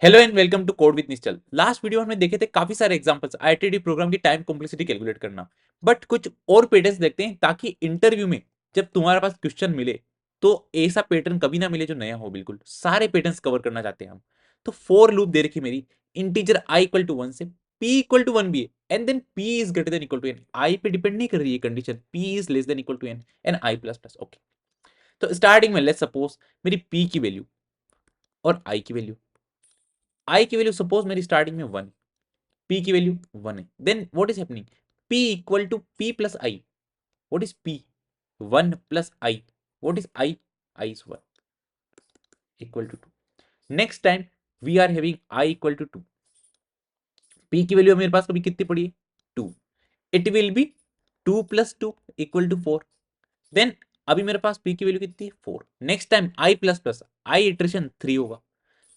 Hello and welcome to code with Nishchal. Last video में हमने देखे थे काफी सारे एग्जांपल्स आईआईटी प्रोग्राम की टाइम कॉम्प्लेक्सिटी कैलकुलेट करना। बट कुछ और पैटर्न्स देखते हैं ताकि इंटरव्यू में जब तुम्हारे पास क्वेश्चन मिले तो ऐसा पैटर्न कभी ना मिले जो नया हो। बिल्कुल सारे पैटर्न्स कवर करना चाहते हैं हम। तो फोर लूप दे रखी मेरी, integer I equal to one से पी इक्वल टू वन भी है and then P is greater than equal to N. I पे डिपेंड नहीं कर रही है condition, P is less than equal to N and I plus plus. Okay, तो starting में लेट्स सपोज मेरी पी की वैल्यू और आई की वैल्यू। आई की वैल्यू सपोज मेरी स्टार्टिंग में वन, पी की वैल्यू वन है। Then what is happening, P equal to P plus I. What is P, one plus I. What is I, I is one equal to two. Next time we are having I equal to two. P की value मेरे पास कभी कितनी पड़ी है, two. It will be two plus two equal to four. Then अभी मेरे पास पी की वैल्यू कितनी है, four. Next time I plus plus I iteration three होगा।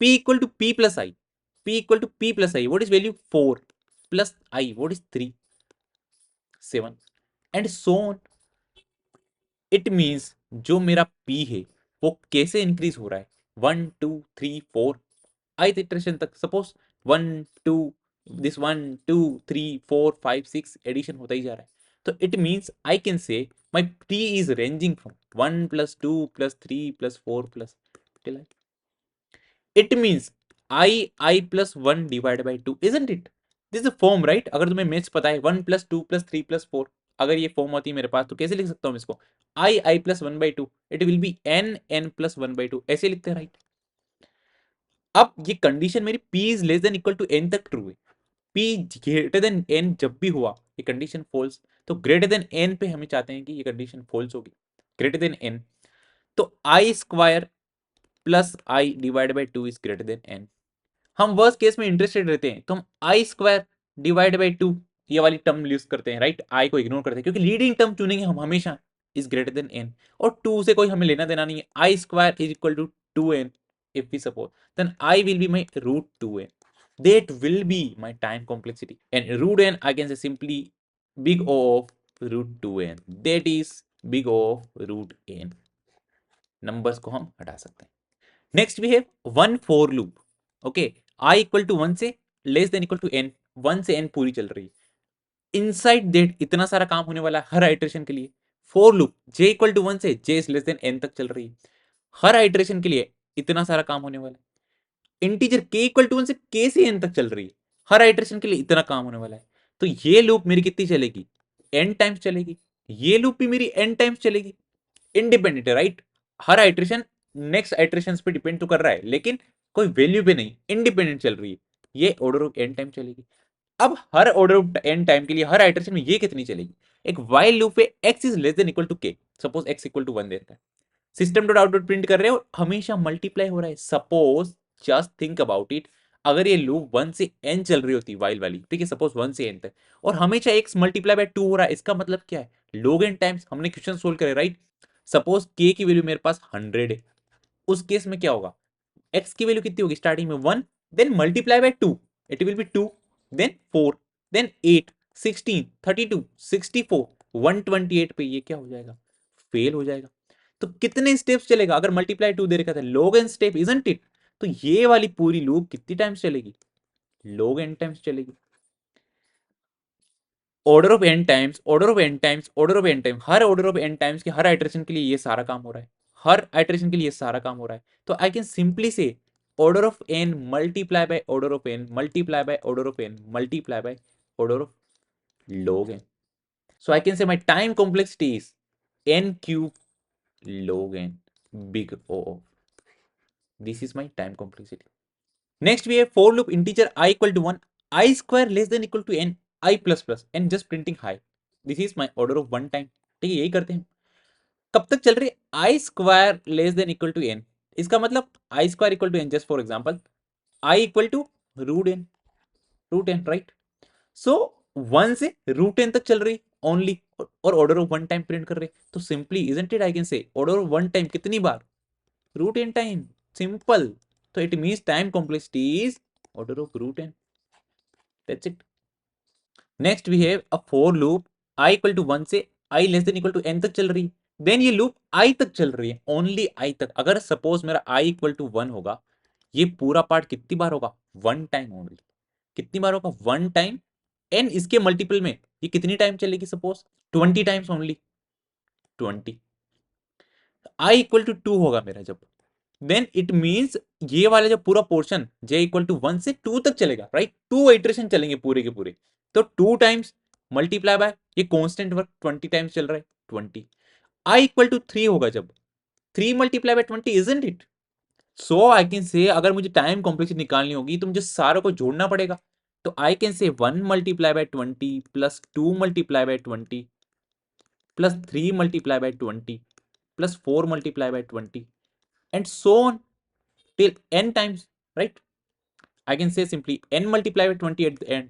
P equal to P plus I, P equal to P plus I. What is value, four plus I. What is three, seven and so on. It means जो मेरा P है वो कैसे increase हो रहा है, one two three four ith iteration तक। Suppose one two, this one two three four five six addition होता ही जा रहा है। तो इट मीन्स आई कैन से my P is ranging from one plus two plus three plus four plus till I. It means I plus one divide by to, isn't it? This is form right. अगर तुम्हें maths पता है, one plus two plus three plus four, अगर ये form होती है मेरे पास तो कैसे लिख सकता हूँ इसको, I plus one by two. It will be N plus one by two, ऐसे लिखते हैं राइट। अब ये कंडीशन मेरी p is less than equal to n तक ट्रू है। p ग्रेटर देन n जब भी हुआ ये कंडीशन फॉल्स। तो ग्रेटर देन n पे हमें चाहते हैं कि ये कंडीशन फॉल्स होगी, ग्रेटर देन n। तो I square plus I divide by two is greater than n। हम वर्स्ट केस में इंटरेस्टेड रहते हैं तो हम आई स्क्वायर डिवाइड बाई टू ये वाली टर्म यूज करते हैं राइट। आई को इग्नोर करते हैं क्योंकि लीडिंग टर्म चुनेंगे हम हमेशा, इज ग्रेटर देन एन। और टू से कोई हमें लेना देना नहीं है। I square is equal to two N if we suppose, then I will be my root 2n. That will be my time complexity. And root n I can say simply big O of root 2n. That is big O of root n. Numbers को हम हटा सकते हैं। Next we have one for loop. Okay, I equal to one से less than equal to N, one से N पूरी चल रही है। इनसाइड दैट इतना सारा काम होने वाला है हर आइट्रेशन के लिए। For loop J equal to one से J is less than N तक चल रही है, हर आइट्रेशन के लिए इतना सारा काम होने वाला है। इंटीजर के इक्वल टू वन से के से एन तक चल रही है, हर आइट्रेशन के लिए इतना काम होने वाला है। तो ये लूप मेरी कितनी चलेगी, एन टाइम्स चलेगी। ये लूप भी मेरी एन टाइम्स चलेगी। इंडिपेंडेंट है राइट, हर आइट्रेशन नेक्स्ट आइट्रेशन पे डिपेंड तो कर रहा है लेकिन कोई वैल्यू पे नहीं, इंडिपेंडेंट चल रही है। ये ऑर्डर ऑफ एन टाइम चलेगी। अब हर ऑर्डर ऑफ एन टाइम के लिए हर आइट्रेशन में ये कितनी चलेगी, एक वाइल लूप पे x is less than equal to K. Suppose x equal to one देता है, सिस्टम डॉट आउटपुट प्रिंट कर रहे हो, हमेशा मल्टीप्लाई हो रहा है। Suppose just think about it, अगर ये लूप वन से एन चल रही होती वाइल वाली, ठीक है, सपोज वन से एन तक, और हमेशा x मल्टीप्लाई बाय टू हो रहा है, इसका मतलब क्या है, log n टाइम्स हमने क्वेश्चन सोल्व करे राइट। सपोज k की वैल्यू मेरे पास 100 है, उस केस में क्या होगा, x की वैल्यू कितनी होगी स्टार्टिंग में one, then multiply by two, it will be two, then four, then eight, 16, 32, 64, 128 पे ये क्या हो जाएगा, फेल हो जाएगा। तो कितने स्टेप्स चलेगा, अगर मल्टीप्लाई टू दे रखा था, log n step isn't it? तो ये वाली पूरी लूप कितनी टाइम्स चलेगी, log n टाइम्स चलेगी। Order of N times, order of N times, order of N time, हर ऑर्डर ऑफ एन टाइम्स के हर आइटरेशन के लिए ये सारा काम हो रहा है, हर आइटरेशन के लिए सारा काम हो रहा है। तो I can simply say order of N multiply by order of N multiply by order of N multiply by order of log n. So I can say my time complexity is n cube log n big O of. This is my time complexity. Next we have for loop integer I equal to 1, I square less than equal to n, I plus plus and just printing high. This is my order of one time. ठीक है, यही करते हैं। कब तक चल रही है, I square less than equal to N. इसका मतलब I square equal to N, just for example I equal to root N, root N right. So one से रूट एन तक चल रही ओनली, और order of one time print कर रहे। तो simply isn't it, I can say order of one time कितनी बार, रूट एन टाइम, सिंपल। तो it means time complexity is order of root N, that's it. Next we have a for loop I equal to one से I less than equal to N तक चल रही है। Then ये loop आई तक चल रही है, ओनली आई तक। अगर सपोज मेरा आई इक्वल टू वन होगा, ये पूरा पार्ट कितनी बार होगा, वन टाइम ओनली। कितनी बार होगा, वन टाइम। एन इसके मल्टीपल में ये कितनी टाइम चलेगी, suppose 20 times only, 20। I equal to 2 होगा मेरा जब, देन इट मींस ये वाला जो पूरा पोर्शन j इक्वल टू 1 से 2 तक चलेगा, राइट। 2 इटरेशन चलेंगे पूरे के पूरे, तो 2 टाइम्स मल्टीप्लाई बाय ये कांस्टेंट वर्क 20 टाइम्स चल रहा है, 20। आई इक्वल टू 3 होगा जब, 3 multiply by 20, isn't it. So I can से अगर मुझे टाइम कॉम्प्लेक्सिटी निकालनी होगी तो मुझे सारों को जोड़ना पड़ेगा। तो आई कैन से 1 multiply by 20 plus 2 multiply by 20 plus 3 multiply by 20 plus 4 multiply by 20 and so on till n times, right? I can say simply n multiply by 20 at the end.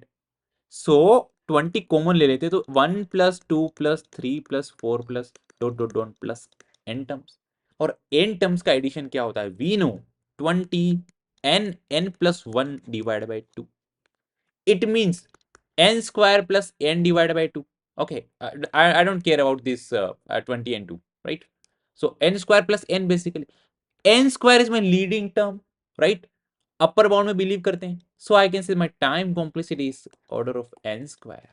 So 20 common ले लेते तो 1 plus 2 plus 3 plus 4 plus dot dot dot plus n terms. और n terms का addition क्या होता है, we know 20 n plus 1 divide by 2, it means n square plus n divided by 2. Okay, I don't care about this 20 and 2, right? So n square plus n basically, n square is my leading term, right? Upper bound में believe करते हैं, so I can say my time complexity is order of n square.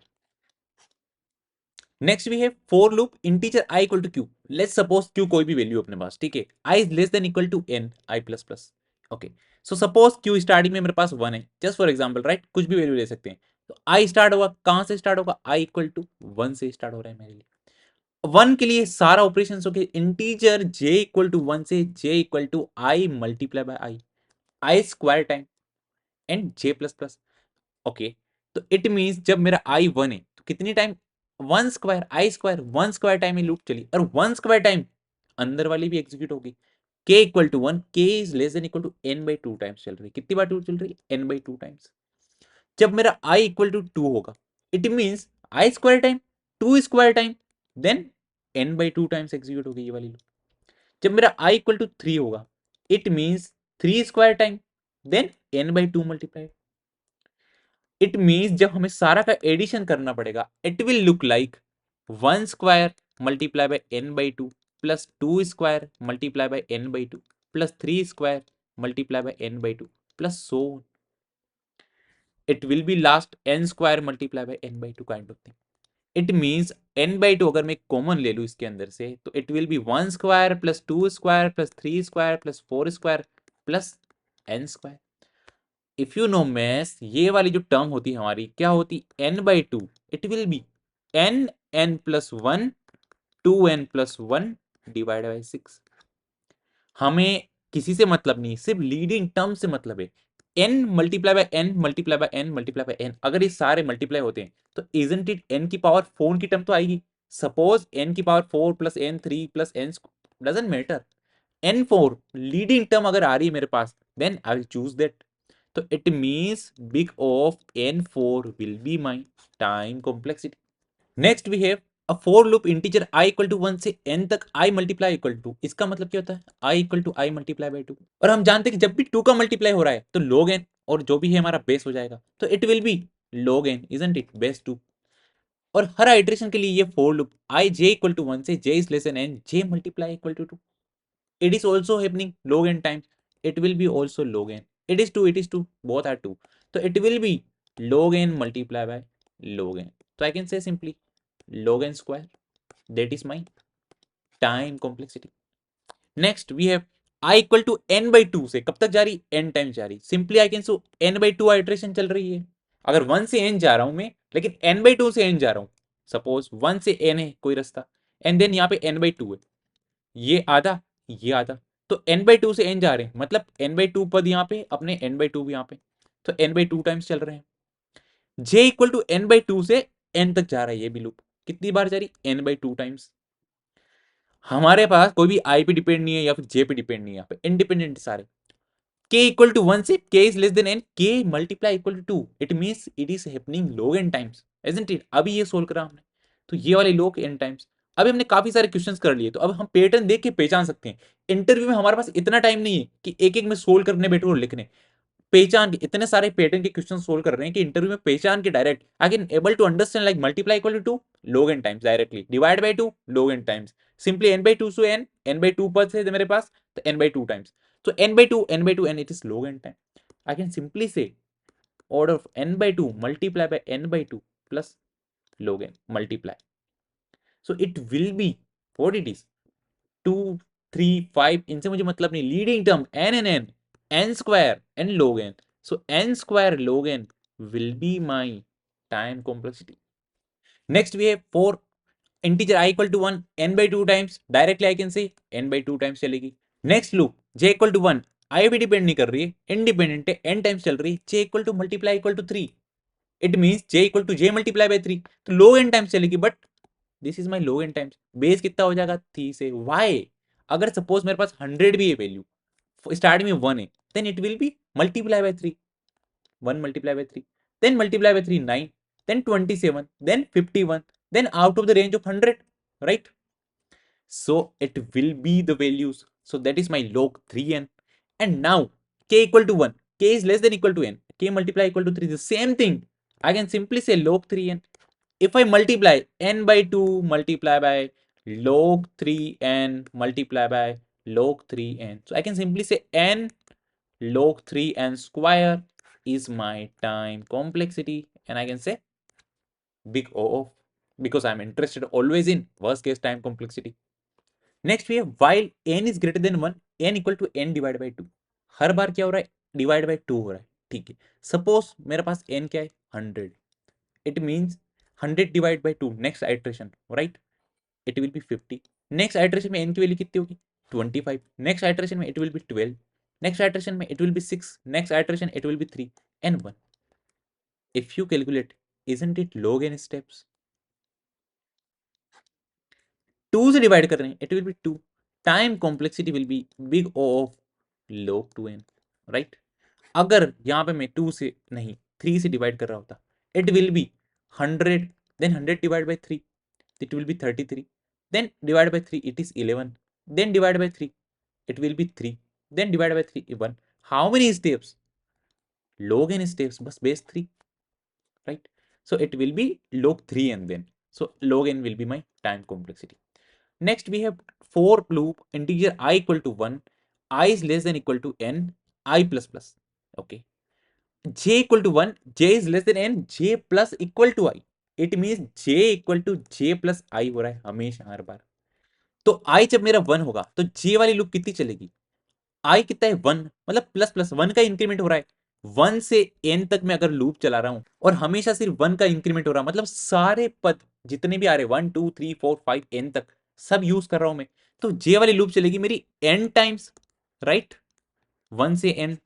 Next we have for loop integer i equal to q। Let's suppose q कोई भी value अपने पास, ठीक है, i is less than equal to n i plus plus. Okay, so suppose q starting में मेरे पास 1 है, just for example, right, कुछ भी वैल्यू ले सकते हैं। तो i स्टार्ट होगा, कहां से स्टार्ट होगा, i इक्वल टू 1 से स्टार्ट हो रहा है मेरे लिए। 1 के लिए सारा ऑपरेशन हो गया इंटीजर j इक्वल टू 1 से j equal to i multiply by i square time and j plus plus. Okay, तो इट मींस जब मेरा i 1 है तो कितनी time, 1 square, i square 1 square time में लूप चली, और 1 स्क्वायर टाइम अंदर वाली भी एग्जीक्यूट होगी। k equal to 1, k is less than equal to n by 2 times चल रही है। कितनी बार 2 चल रही है, n बाई 2 टाइम्स। जब मेरा i इक्वल टू 2 होगा, it means i square time 2 square time, then n by 2 times execute होगी ये वाली लूप। जब मेरा i इक्वल टू 3 होगा, it means 3 square time, then n by 2 multiply. It means जब हमें सारा का एडिशन करना पड़ेगा, it will look like 1 square multiply by n by 2 plus 2 square multiply by n by 2 plus 3 square multiply by n by 2 plus so it will be last n square multiply by n by 2 kind of thing. It means n by 2 अगर मैं common ले लू इसके अंदर से, तो it will be 1 square plus 2 square plus 3 square plus 4 square plus n square. If you know maths, ये वाली जो टर्म होती है हमारी क्या होती, n by 2, it will B n plus 1 2n plus 1 divide by 6। हमें किसी से मतलब नहीं, सिर्फ लीडिंग टर्म से मतलब है। n multiply by n multiply by n multiply by n, अगर ये सारे मल्टीप्लाई होते हैं तो इजंट इट n की पावर 4 की टर्म तो आएगी। सपोज n की power 4 plus n 3 plus n doesn't matter, n4 leading term अगर आ रही है मेरे पास, then I will choose that. तो it means big of n4 will be my time complexity. Next we have a for loop integer I equal to 1 से n तक I multiply equal to, इसका मतलब क्या होता है, I equal to I multiply by 2। और हम जानते हैं कि जब भी 2 का मल्टीप्लाई हो रहा है तो log n और जो भी है हमारा बेस हो जाएगा, तो it will be log n, isn't it, base 2। और हर आइटरेशन के लिए ये for loop I j equal to 1 से j is less than n j multiply equal to 2, it is also happening log n times, it will be also log n, it is 2, it is 2, both are 2, so it will be log n multiply by log n। so I can say simply log n square, that is my time complexity। next we have I equal to n by 2 से कब तक जा रही, n times जा रही, simply I can so n by 2 iteration चल रही है। अगर 1 से n जा रहा हूं मैं, लेकिन n by 2 से n जा रहा हूं, सपोज 1 से n है कोई रास्ता, एंड देन यहाँ पे n by 2 है, ये आधा ये आधा, तो n बाई 2 से n जा रहे हैं, मतलब n बाई 2 पद यहाँ पे, अपने n बाई 2 भी यहाँ पे, तो n बाई 2 टाइम्स चल रहे हैं। j equal to n by 2 से n तक जा रहा है ये भी लूप, कितनी बार जा रही, n बाई 2 टाइम्स। हमारे पास कोई भी i पे डिपेंड नहीं है या फिर j पे डिपेंड नहीं है, यहाँ पे इंडिपेंडेंट सारे। k इक्वल टू 1 से k is less than n, k multiply equal to 2, it means it is happening log n times, isn't it. अभी ये सोल्व करा हमने, तो ये वाली log n टाइम्स। अभी हमने काफी सारे क्वेश्चंस कर लिए, तो अब हम पैटर्न देख के पहचान सकते हैं। इंटरव्यू में हमारे पास इतना टाइम नहीं है कि एक एक में सोल्व करने बैठो और लिखने, पहचान के इतने सारे पैटर्न के क्वेश्चन सोल्व कर रहे हैं कि इंटरव्यू में पहचान के direct I can able to understand like multiply equal to 2 log n times directly, divide by 2 log n times, simply n by 2 से n बाई 2 पद से मेरे पास, तो n by 2 times. So n by 2, n by 2, and it is log n time. I can simply say order of n by 2 multiply by n by 2 plus log n multiply. So it will be what it is 2 3 5, इनसे मुझे मतलब नहीं, leading term n square and log n. So n square log n will be my time complexity. Next we have for integer I equal to 1, n by 2 times, directly I can say n by 2 times चलेगी. Next loop j equal to 1, I भी depend नहीं कर रही है, independent है, n times चल रही है, j equal to multiply equal to 3. It means j equal to j multiply by 3, तो log n टाइम्स चलेगी, but this is my log n times. Base कितना हो जाएगा 3 से. वाई? अगर सपोज मेरे पास 100 भी है वैल्यू, स्टार्टिंग में 1 है, then it will be multiply by 3. 1 multiply by 3, then multiply by 3 9, then 27, then 51, then out of the range of 100, right? So it will be the values. So that is my log 3n. And now k equal to 1, k is less than equal to n, k multiply equal to 3, the same thing. I can simply say log 3n. If I multiply n by 2 multiply by log 3n multiply by log 3n, so I can simply say n log 3n square is my time complexity, and I can say big O of, because I'm interested always in worst case time complexity. Next we have while n is greater than 1, n equal to n divided by 2. हर बार क्या हो रहा है, divide by 2 हो रहा है. ठीक है, suppose मेरे पास n क्या है 100, it means 100 divide by 2, next iteration, right, it will be 50. Next iteration में n की वैल्यू कितनी होगी 25. नेक्स्ट आइट्रेशन में it will be 12. Next iteration में it will be 6. Next iteration it will be 3 and 1. If you calculate, isn't it log n steps? 2 से divide कर रहे हैं, it will B 2. Time complexity will be big O of log 2n, right. अगर यहाँ पे मैं 2 से नहीं 3 से डिवाइड कर रहा होता, it will be 100, then 100 divide by 3, it will be 33, then divide by 3 it is 11, then divide by 3 it will be 3, then divide by 3 1. How many steps? Log n steps, बस base 3, right? So it will be log 3 and then, so log n will be my time complexity. Next we have for loop integer I equal to 1, I is less than equal to n, I plus plus, okay. j equal to 1, j is less than n, j plus equal to I. It mean j equal to j plus I हो रहा है हमेशा हर बार. तो i जब मेरा 1 होगा तो j वाली लूप कितनी चलेगी, i कितना है 1, मतलब प्लस प्लस 1 का इंक्रीमेंट हो रहा है. 1 से n तक मैं अगर लूप चला रहा हूं और हमेशा सिर्फ 1 का इंक्रीमेंट हो रहा है, मतलब सारे पद जितने भी आ रहे 1 2 3 4 5 n तक सब यूज कर रहा हूं मैं, तो j वाली लूप चलेगी मेरी n टाइम्स, राइट, 1 से n.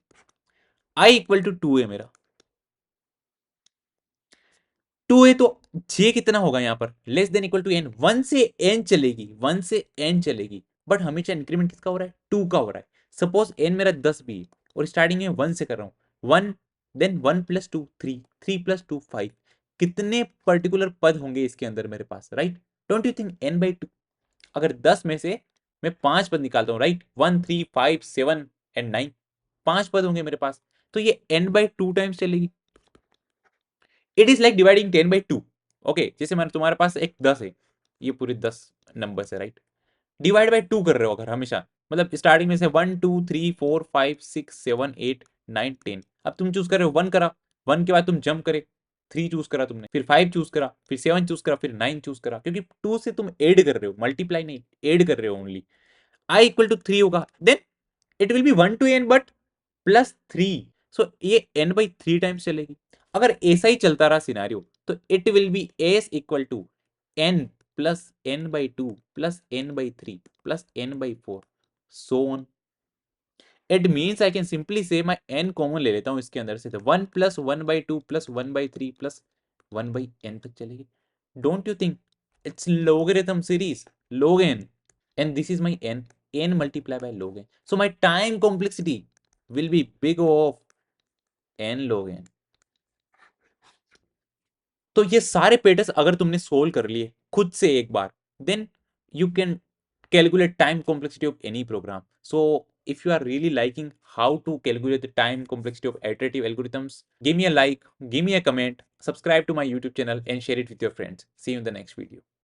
i इक्वल टू 2 है मेरा, 2 है, तो j कितना होगा यहाँ पर less than equal to n. 1 से n चलेगी, 1 से n चलेगी, बट हमेशा इंक्रीमेंट किसका हो रहा है 2 का हो रहा है. सपोज n मेरा 10 भी है और स्टार्टिंग में 1 से कर रहा हूँ, 1 देन 1 प्लस 2 3, 3 प्लस 2 5, कितने पर्टिकुलर पद होंगे इसके अंदर मेरे पास, right. Don't you think n by 2, अगर 10 में से मैं 5 पद निकालता हूँ, राइट, 1 3 5 7 एंड 9, 5 पद होंगे मेरे पास, तो ये n बाई 2 टाइम्स चलेगी. It is like dividing 10 by 2. Okay, जैसे मैंने तुम्हारे पास एक 10 है, ये पूरे 10 नंबर है, राइट, डिवाइड बाई 2 कर रहे हो अगर हमेशा, मतलब स्टार्टिंग में से 1 2 3 4 5 6 7 8 9 10, अब तुम चूज कर रहे हो 1 करा, 1 के बाद तुम जंप करे, 3 चूज करा तुमने, फिर 5 चूज करा, फिर 7 चूज करा, फिर 9 चूज करा, क्योंकि 2 से तुम ऐड कर रहे हो, मल्टीप्लाई नहीं, ऐड कर रहे हो ओनली. आई इक्वल टू 3 होगा, then it will be 1 to n but plus 3, so ये n बाई 3 टाइम्स चलेगी. अगर ऐसा ही चलता रहा सिनेरियो तो it will be s equal to n plus n by 2 plus n by 3 plus n by 4, so on. It means I can simply say मैं n common ले लेता हूं इसके अंदर से, तो 1 plus 1 by 2 plus 1 by 3 plus 1 by n तक चलेगी. Don't you think it's logarithm series log n, and this is my n multiplied by log n, so my time complexity will be big O of n log n. तो ये सारे patterns अगर तुमने solve कर लिए खुद से एक बार, then you can calculate time complexity of any program. So if you are really liking how to calculate the time complexity of iterative algorithms, give me a like, give me a comment, subscribe to my YouTube channel and share it with your friends. See you in the next video.